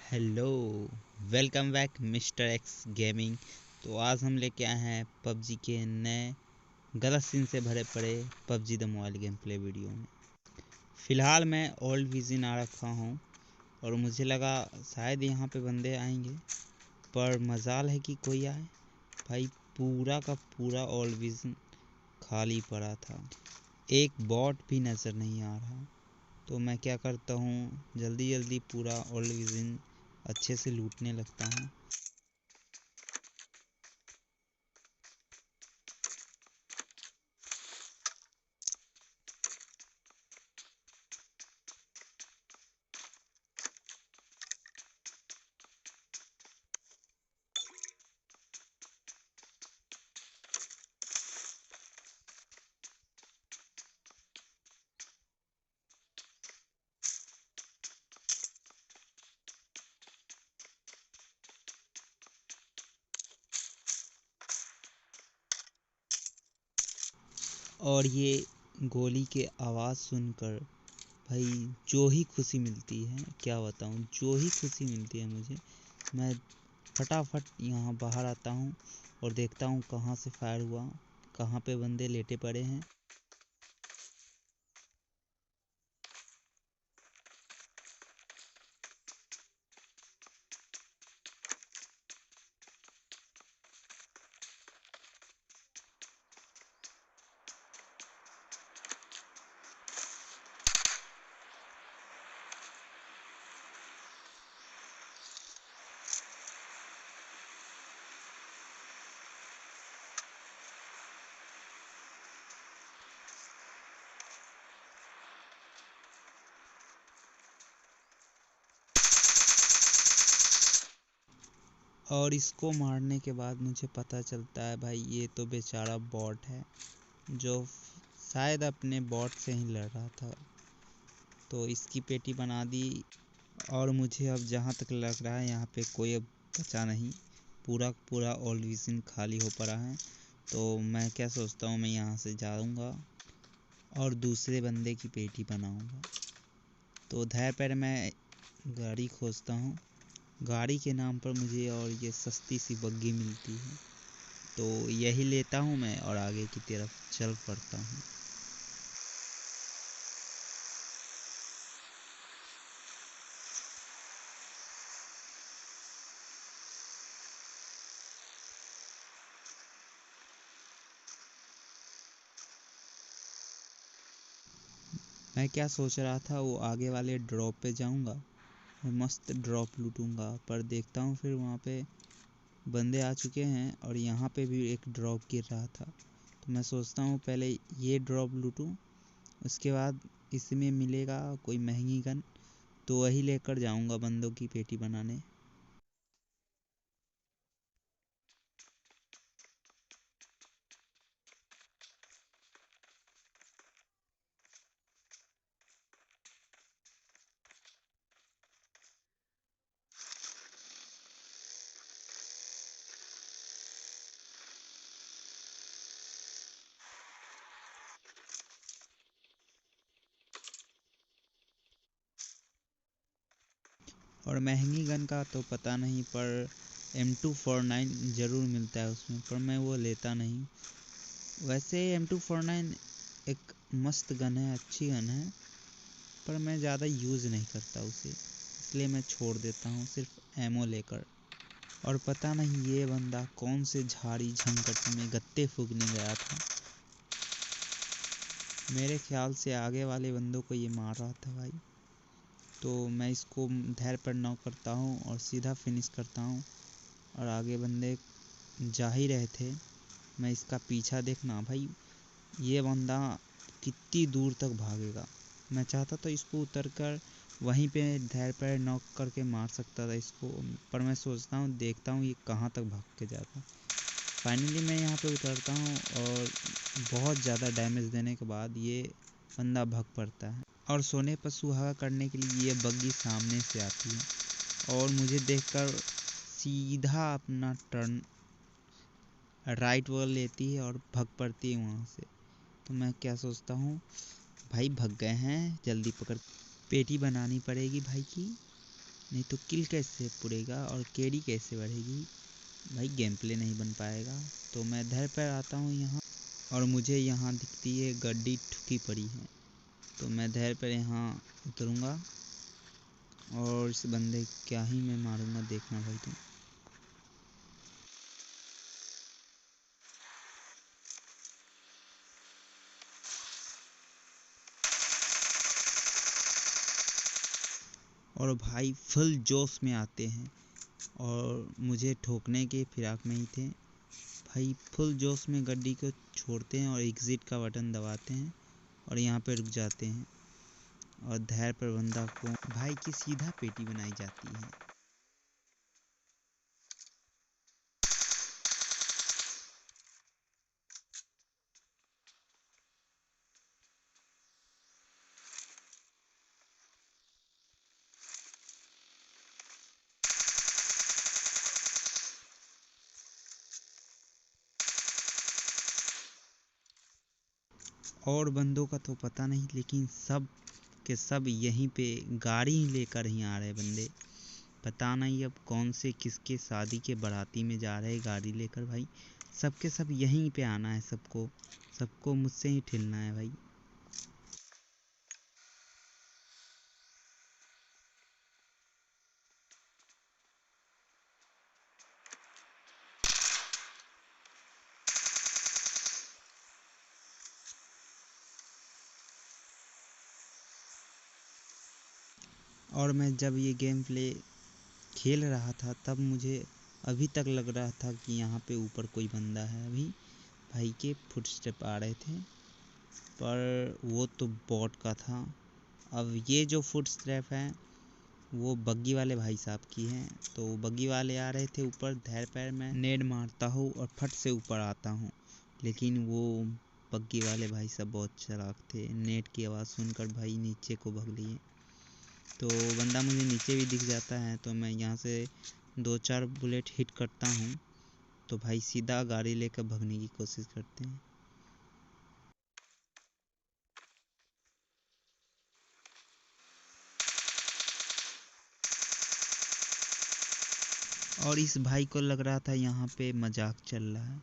Hello, welcome back mister x gaming. तो आज हम लेके आए हैं पबजी के नए गलत सीन से भरे पड़े PUBG the mobile game play video में। फ़िलहाल मैं ओल्ड विजन आ रखा हूँ और मुझे लगा शायद यहाँ पे बंदे आएंगे, पर मजाल है कि कोई आए। भाई पूरा का पूरा ओल्ड विजन खाली पड़ा था, एक बॉट भी नज़र नहीं आ रहा। तो मैं क्या करता हूँ, जल्दी जल्दी पूरा ओल्ड विजन अच्छे से लूटने लगता हूँ। और ये गोली के आवाज़ सुनकर भाई जो ही खुशी मिलती है क्या बताऊँ, जो ही खुशी मिलती है मुझे। मैं फटाफट यहाँ बाहर आता हूँ और देखता हूँ कहाँ से फायर हुआ, कहाँ पे बंदे लेटे पड़े हैं। और इसको मारने के बाद मुझे पता चलता है भाई ये तो बेचारा बॉट है, जो शायद अपने बॉट से ही लड़ रहा था। तो इसकी पेटी बना दी और मुझे अब जहाँ तक लग रहा है यहाँ पे कोई अब बचा नहीं, पूरा पूरा ओल्ड विजन खाली हो पड़ा है। तो मैं क्या सोचता हूँ, मैं यहाँ से जाऊँगा और दूसरे बंदे की पेटी बनाऊँगा। तो धैर्य पर मैं गाड़ी खोजता हूँ, गाड़ी के नाम पर मुझे और ये सस्ती सी बग्गी मिलती है, तो यही लेता हूँ मैं और आगे की तरफ चल पड़ता हूँ। मैं क्या सोच रहा था, वो आगे वाले ड्रॉप पे जाऊँगा और मस्त ड्रॉप लूटूंगा, पर देखता हूँ फिर वहाँ पे बंदे आ चुके हैं और यहाँ पे भी एक ड्रॉप गिर रहा था। तो मैं सोचता हूँ पहले ये ड्रॉप लूटूं, उसके बाद इसमें मिलेगा कोई महंगी गन, तो वही लेकर जाऊँगा बंदों की पेटी बनाने। और महंगी गन का तो पता नहीं, पर M249 ज़रूर मिलता है उसमें, पर मैं वो लेता नहीं। वैसे M249 एक मस्त गन है, अच्छी गन है, पर मैं ज़्यादा यूज़ नहीं करता उसे, इसलिए मैं छोड़ देता हूँ सिर्फ एमओ लेकर। और पता नहीं ये बंदा कौन से झाड़ी झंकट में गत्ते फूकने गया था, मेरे ख्याल से आगे वाले बंदों को ये मार रहा था भाई। तो मैं इसको धैर्य पर नॉक करता हूँ और सीधा फिनिश करता हूँ, और आगे बंदे जा ही रहे थे। मैं इसका पीछा देखना भाई, ये बंदा कितनी दूर तक भागेगा। मैं चाहता तो इसको उतर कर वहीं पे धैर्य पर नॉक करके मार सकता था इसको, पर मैं सोचता हूँ देखता हूँ ये कहाँ तक भाग के जाता। फाइनली मैं यहाँ पे उतरता हूँ और बहुत ज़्यादा डैमेज देने के बाद ये बंदा भाग पड़ता है, और सोने पर सुहागा करने के लिए ये बग्गी सामने से आती है और मुझे देखकर सीधा अपना टर्न राइट वॉल लेती है और भाग पड़ती है वहाँ से। तो मैं क्या सोचता हूँ, भाई भाग गए हैं, जल्दी पकड़ पेटी बनानी पड़ेगी भाई की। नहीं तो किल कैसे पूरेगा और कैरी कैसे बढ़ेगी भाई, गेम प्ले नहीं बन पाएगा। तो मैं धैर्य पर आता हूँ यहाँ, और मुझे यहाँ दिखती है गड्डी ठुकी पड़ी है, तो मैं धैर्य पर यहाँ उतरूँगा और इस बंदे क्या ही मैं मारूंगा, देखना भाई तुम। और भाई फुल जोश में आते हैं और मुझे ठोकने के फिराक में ही थे भाई। फुल जोश में गड्डी को छोड़ते हैं और एग्ज़िट का बटन दबाते हैं और यहाँ पे रुक जाते हैं, और धैर्य पर बंदा को भाई की सीधा पेटी बनाई जाती है। और बंदों का तो पता नहीं, लेकिन सब के सब यहीं पे गाड़ी लेकर ही आ रहे बंदे। पता नहीं अब कौन से किसके शादी के बाराती में जा रहे गाड़ी लेकर भाई। सब के सब यहीं पे आना है, सबको सबको मुझसे ही ठिलना है भाई। और मैं जब ये गेम प्ले खेल रहा था तब मुझे अभी तक लग रहा था कि यहाँ पे ऊपर कोई बंदा है। अभी भाई के फुटस्टेप आ रहे थे, पर वो तो बॉट का था। अब ये जो फुटस्टेप हैं वो बग्गी वाले भाई साहब की हैं। तो बग्गी वाले आ रहे थे ऊपर, धैर्य पैर में नेड मारता हूँ और फट से ऊपर आता हूँ, लेकिन वो बग्गी वाले भाई साहब बहुत चालाक थे। नेट की आवाज़ सुनकर भाई नीचे को भाग लिए। तो बंदा मुझे नीचे भी दिख जाता है, तो मैं यहाँ से 2-4 बुलेट हिट करता हूँ, तो भाई सीधा गाड़ी लेकर भागने की कोशिश करते हैं। और इस भाई को लग रहा था यहाँ पे मजाक चल रहा है,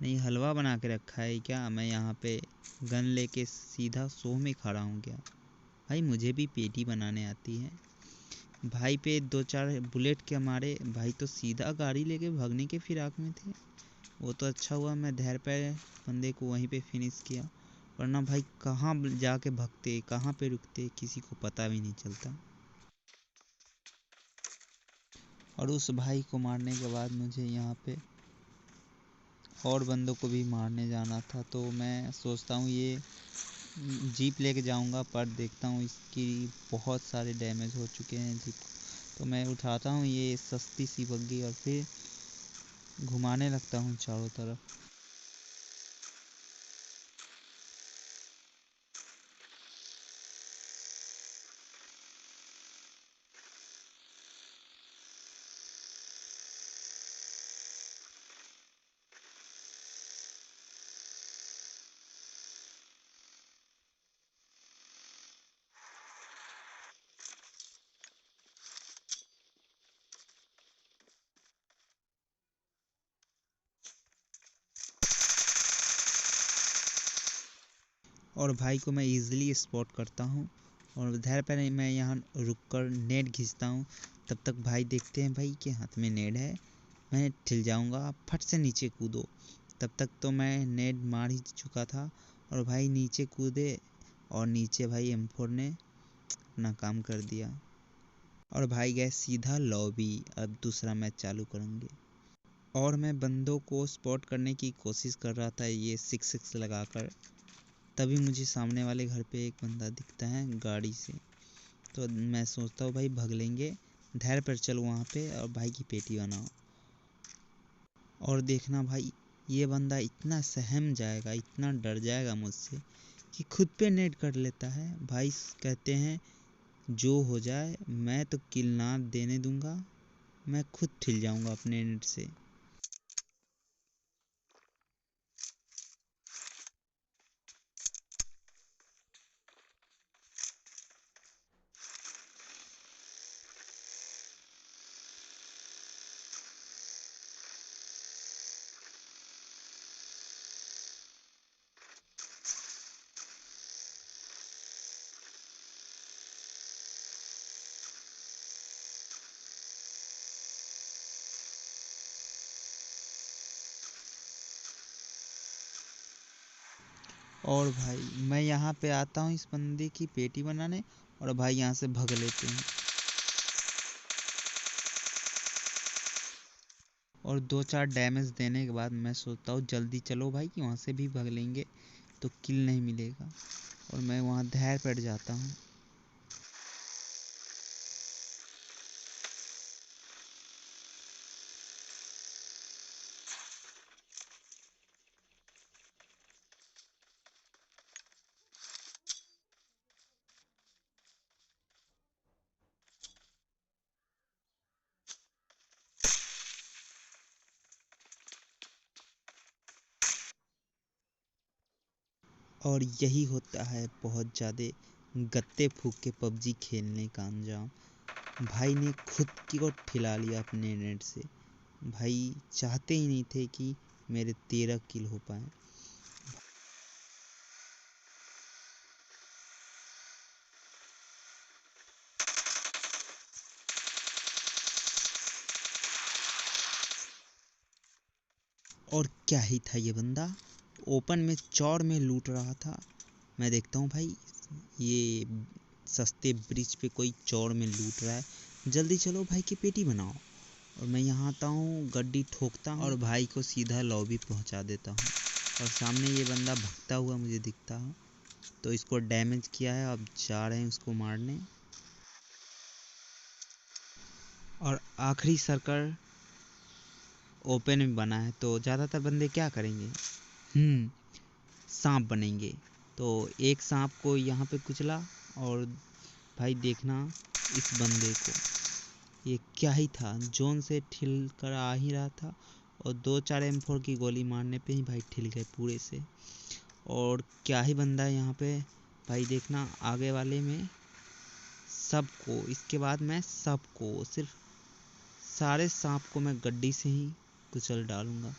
नहीं हलवा बना के रखा है क्या, मैं यहाँ पे गन लेके सीधा शो में खड़ा हूँ क्या। भाई मुझे भी पेटी बनाने आती है। भाई पे 2-4 बुलेट के मारे भाई तो सीधा गाड़ी लेके भागने के फिराक में थे। वो तो अच्छा हुआ मैं धैर्य पे बंदे को वहीं पे फिनिश किया, वरना भाई कहाँ जाके भागते कहाँ पे रुकते किसी को पता भी नहीं चलता। और उस भाई को मारने के बाद मुझे यहाँ पे और बंदों को भी मारने जाना था, तो मैं सोचता हूँ ये जीप लेके जाऊँगा, पर देखता हूँ इसकी बहुत सारे डैमेज हो चुके हैं जीप। तो मैं उठाता हूँ ये सस्ती सी बग्गी और फिर घुमाने लगता हूँ चारों तरफ। और भाई को मैं इजीली स्पॉट करता हूँ और धैर्य पर मैं यहाँ रुककर नेट खींचता हूँ। तब तक भाई देखते हैं भाई के हाथ में नेट है, मैं ठिल जाऊँगा, फट से नीचे कूदो। तब तक तो मैं नेट मार ही चुका था और भाई नीचे कूदे, और नीचे भाई M4 ने अपना काम कर दिया और भाई गए सीधा लॉबी। अब दूसरा मैच चालू करेंगे। और मैं बंदों को स्पॉट करने की कोशिश कर रहा था ये 6-6 लगाकर, तभी मुझे सामने वाले घर पे एक बंदा दिखता है गाड़ी से। तो मैं सोचता हूँ भाई भाग लेंगे, धैर्य पर चलो वहाँ पे और भाई की पेटी बनाओ। और देखना भाई ये बंदा इतना सहम जाएगा, इतना डर जाएगा मुझसे कि खुद पे नेट कर लेता है। भाई कहते हैं जो हो जाए मैं तो किल ना देने दूंगा, मैं खुद ठिल जाऊंगा अपने नेट से। और भाई मैं यहाँ पे आता हूँ इस बंदे की पेटी बनाने, और भाई यहाँ से भग लेते हैं। और 2-4 डैमेज देने के बाद मैं सोचता हूँ जल्दी चलो भाई कि वहाँ से भी भग लेंगे तो किल नहीं मिलेगा, और मैं वहाँ धैर्य पड़ जाता हूँ। और यही होता है बहुत ज़्यादा गत्ते फूक के पबजी खेलने का अंजाम। भाई ने खुद की को ठिला लिया अपने नेट से। भाई चाहते ही नहीं थे कि मेरे 13 किल हो पाए। और क्या ही था ये बंदा, ओपन में चौड़ में लूट रहा था। मैं देखता हूँ भाई ये सस्ते ब्रिज पे कोई चौड़ में लूट रहा है, जल्दी चलो भाई की पेटी बनाओ। और मैं यहाँ आता हूँ, गड्डी ठोकता हूँ और भाई को सीधा लॉबी पहुँचा देता हूँ। और सामने ये बंदा भगता हुआ मुझे दिखता है, तो इसको डैमेज किया है, अब जा रहे हैं उसको मारने। और आखिरी सर्कल ओपन में बना है, तो ज़्यादातर बंदे क्या करेंगे, सांप बनेंगे। तो एक सांप को यहाँ पे कुचला, और भाई देखना इस बंदे को, ये क्या ही था, जोन से ठिल कर आ ही रहा था, और 2-4 M4 की गोली मारने पे ही भाई ठिल गए पूरे से। और क्या ही बंदा है यहाँ पे, भाई देखना आगे वाले में सबको, इसके बाद मैं सबको, सिर्फ सारे सांप को मैं गड्डी से ही कुचल डालूँगा।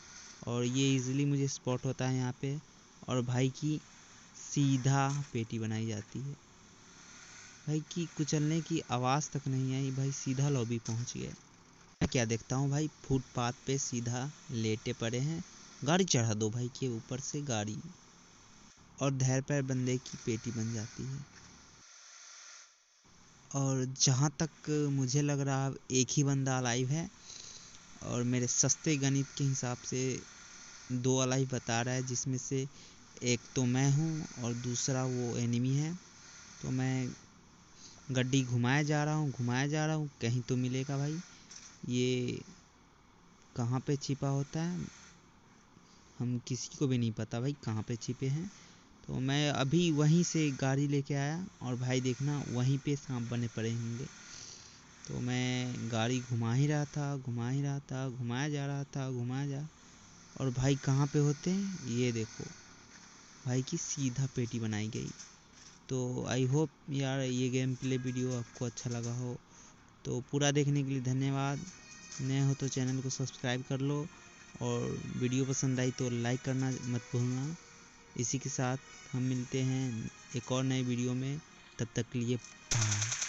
और ये इजीली मुझे स्पॉट होता है यहाँ पे, और भाई की सीधा पेटी बनाई जाती है। भाई की कुचलने की आवाज़ तक नहीं आई, भाई सीधा लॉबी पहुँच गए। मैं क्या देखता हूँ भाई, फुटपाथ पे सीधा लेटे पड़े हैं, गाड़ी चढ़ा दो भाई के ऊपर से गाड़ी, और धैर्य पर बंदे की पेटी बन जाती है। और जहाँ तक मुझे लग रहा है एक ही बंदा अलाइव है, और मेरे सस्ते गणित के हिसाब से 2 अलाइव बता रहा है, जिसमें से एक तो मैं हूँ और दूसरा वो एनिमी है। तो मैं गड्डी घुमाया जा रहा हूँ, कहीं तो मिलेगा भाई। ये कहाँ पे छिपा होता है हम किसी को भी नहीं पता भाई कहाँ पे छिपे हैं। तो मैं अभी वहीं से गाड़ी लेके आया, और भाई देखना वहीं पे सांप बने पड़े होंगे। तो मैं गाड़ी घुमा ही रहा था, घुमाया जा रहा था, और भाई कहाँ पे होते हैं ये देखो, भाई की सीधा पेटी बनाई गई। तो आई होप यार ये गेम प्ले वीडियो आपको अच्छा लगा हो। तो पूरा देखने के लिए धन्यवाद। नए हो तो चैनल को सब्सक्राइब कर लो, और वीडियो पसंद आई तो लाइक करना मत भूलना। इसी के साथ हम मिलते हैं एक और नए वीडियो में, तब तक के लिए बाय।